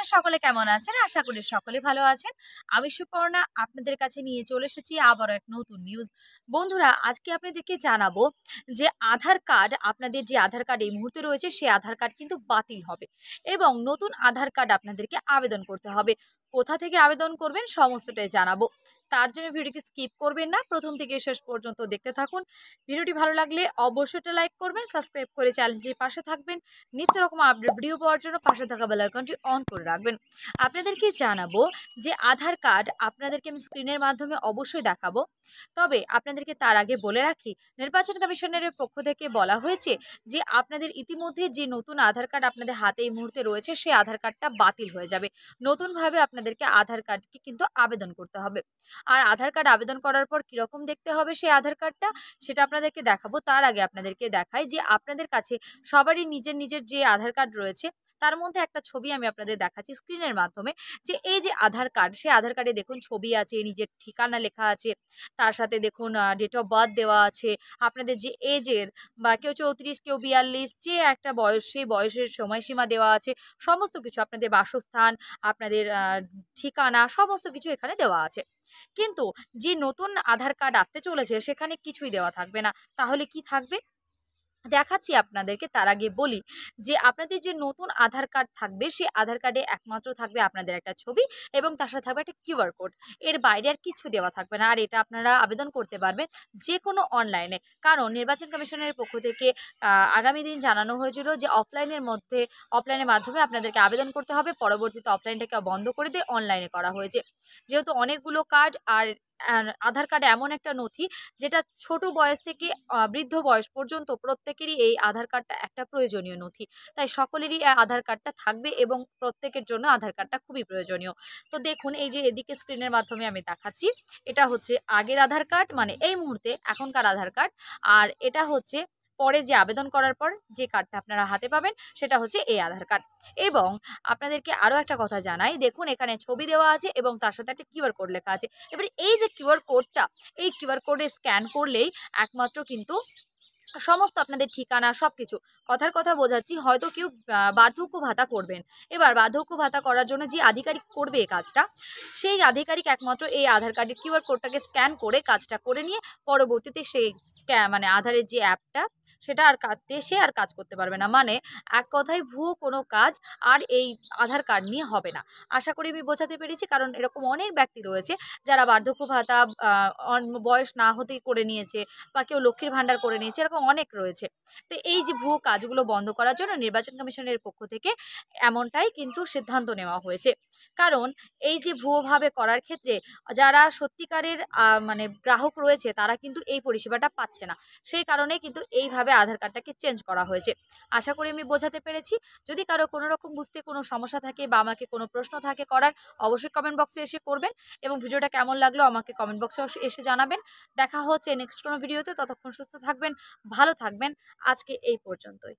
আপনারা সকলে কেমন আছেন? আশা করি সকলে ভালো আছেন। আমি সুপর্ণা আপনাদের কাছে নিয়ে চলে এসেছি আবারও এক নতুন নিউজ। বন্ধুরা, আজকে আপনাদেরকে জানাবো যে আধার কার্ড, আপনাদের যে আধার কার্ড এই মুহূর্তে রয়েছে সেই আধার কার্ড কিন্তু বাতিল হবে এবং নতুন আধার কার্ড আপনাদেরকে আবেদন করতে হবে। কোথা থেকে আবেদন করবেন সমস্তটাই জানাবো। তার জন্য ভিডিওটি স্কিপ করবেন না, প্রথম থেকে শেষ পর্যন্ত দেখতে থাকুন। ভিডিওটি ভালো লাগলে অবশ্যই একটা লাইক করবেন, সাবস্ক্রাইব করে চ্যানেলটির পাশে থাকবেন। নিত্য রকম আপডেট ভিডিও পাওয়ার জন্য পাশে থাকা বেল আইকনটি অন করে রাখবেন। আপনাদেরকে জানাবো যে আধার কার্ড আপনাদেরকে আমি স্ক্রিনের মাধ্যমে অবশ্যই দেখাবো। তবে আপনাদেরকে তার আগে বলে রাখি, নির্বাচন কমিশনের পক্ষ থেকে বলা হয়েছে যে আপনাদের ইতিমধ্যে যে নতুন আধার কার্ড আপনাদের হাতে এই মুহূর্তে রয়েছে সেই আধার কার্ডটা বাতিল হয়ে যাবে। নতুনভাবে আপনাদেরকে আধার কার্ডকে কিন্তু আবেদন করতে হবে। আর আধার কার্ড আবেদন করার পর কীরকম দেখতে হবে সেই আধার কার্ডটা, সেটা আপনাদেরকে দেখাবো। তার আগে আপনাদেরকে দেখাই যে আপনাদের কাছে সবারই নিজের নিজের যে আধার কার্ড রয়েছে তার মধ্যে একটা ছবি আমি আপনাদের দেখাচ্ছি স্ক্রিনের মাধ্যমে। যে এই যে আধার কার্ড, সেই আধার কার্ডে দেখুন ছবি আছে, নিজের ঠিকানা লেখা আছে, তার সাথে দেখুন ডেট অফ বার্থ দেওয়া আছে, আপনাদের যে এজের বা কেউ 34 কেউ 42 যে একটা বয়স, সেই বয়সের সময়সীমা দেওয়া আছে, সমস্ত কিছু আপনাদের বাসস্থান, আপনাদের ঠিকানা সমস্ত কিছু এখানে দেওয়া আছে। কিন্তু যে নতুন আধার কার্ড আসতে চলেছে সেখানে কিছুই দেওয়া থাকবে না। তাহলে কি থাকবে দেখাচ্ছি আপনাদেরকে। তার আগে বলি যে আপনাদের যে নতুন আধার কার্ড থাকবে সেই আধার কার্ডে একমাত্র থাকবে আপনাদের একটা ছবি এবং তার সাথে থাকবে একটা কিউআর কোড। এর বাইরে আর কিছু দেওয়া থাকবে না। আর এটা আপনারা আবেদন করতে পারবেন যে কোনো অনলাইনে, কারণ নির্বাচন কমিশনের পক্ষ থেকে আগামী দিন জানানো হয়েছিল যে অফলাইনের মাধ্যমে আপনাদেরকে আবেদন করতে হবে, পরবর্তীতে অফলাইনটাকে বন্ধ করে দিয়ে অনলাইনে করা হয়েছে। যেহেতু অনেকগুলো কার্ড আর আধার কার্ড এমন একটা নথি যেটা ছোট বয়স থেকে বৃদ্ধ বয়স পর্যন্ত প্রত্যেকেরই এই আধার কার্ডটা একটা প্রয়োজনীয় নথি। তাই সকলেরই আধার কার্ডটা থাকবে এবং প্রত্যেকের জন্য আধার কার্ডটা খুবই প্রয়োজনীয়। তো দেখুন, এই যে এদিকে স্ক্রিনের মাধ্যমে আমি দেখাচ্ছি, এটা হচ্ছে আগের আধার কার্ড, মানে এই মুহূর্তে এখনকার আধার কার্ড। আর এটা হচ্ছে পরে যে আবেদন করার পর যে কার্ডটা আপনারা হাতে পাবেন সেটা হচ্ছে এই আধার কার্ড। এবং আপনাদেরকে আরও একটা কথা জানাই, দেখুন এখানে ছবি দেওয়া আছে এবং তার সাথে একটা কিউআর কোড লেখা আছে। এবারে এই যে কিউআর কোডটা, এই কিউআর কোডে স্ক্যান করলেই একমাত্র কিন্তু সমস্ত আপনাদের ঠিকানা সবকিছু, কথার কথা বোঝাচ্ছি, হয়তো কেউ বার্ধক্য ভাতা করবেন। এবার বার্ধক্য ভাতা করার জন্য যে আধিকারিক করবে এই কাজটা, সেই আধিকারিক একমাত্র এই আধার কার্ডের কিউআর কোডটাকে স্ক্যান করে কাজটা করে নিয়ে পরবর্তীতে সেই মানে আধারের যে অ্যাপটা সেটা আর সে আর কাজ করতে পারবে না। মানে এক কথায় ভুয়ো কোনো কাজ আর এই আধার কার্ড নিয়ে হবে না। আশা করি আমি বোঝাতে পেরেছি, কারণ এরকম অনেক ব্যক্তি রয়েছে যারা বার্ধক্য ভাতা বয়স না হতেই করে নিয়েছে বা কেউ লক্ষ্মীর ভাণ্ডার করে নিয়েছে, এরকম অনেক রয়েছে। তো এই যে ভুয়ো কাজগুলো বন্ধ করার জন্য নির্বাচন কমিশনের পক্ষ থেকে এমনটাই কিন্তু সিদ্ধান্ত নেওয়া হয়েছে। কারণ এই যে ভুয়োভাবে করার ক্ষেত্রে যারা সত্যিকারের মানে গ্রাহক রয়েছে তারা কিন্তু এই পরিষেবাটা পাচ্ছে না। সেই কারণে কিন্তু এইভাবে আধার কার্ডটাকে চেঞ্জ করা হয়েছে। আশা করি আমি বোঝাতে পেরেছি। যদি কারো কোনো রকম বুঝতে কোনো সমস্যা থাকে বা আমাকে কোনো প্রশ্ন থাকে করার, অবশ্যই কমেন্ট বক্সে এসে করবেন এবং ভিডিওটা কেমন লাগলো আমাকে কমেন্ট বক্সে এসে জানাবেন। দেখা হচ্ছে নেক্সট কোনো ভিডিওতে। ততক্ষণ সুস্থ থাকবেন, ভালো থাকবেন। আজকে এই পর্যন্তই।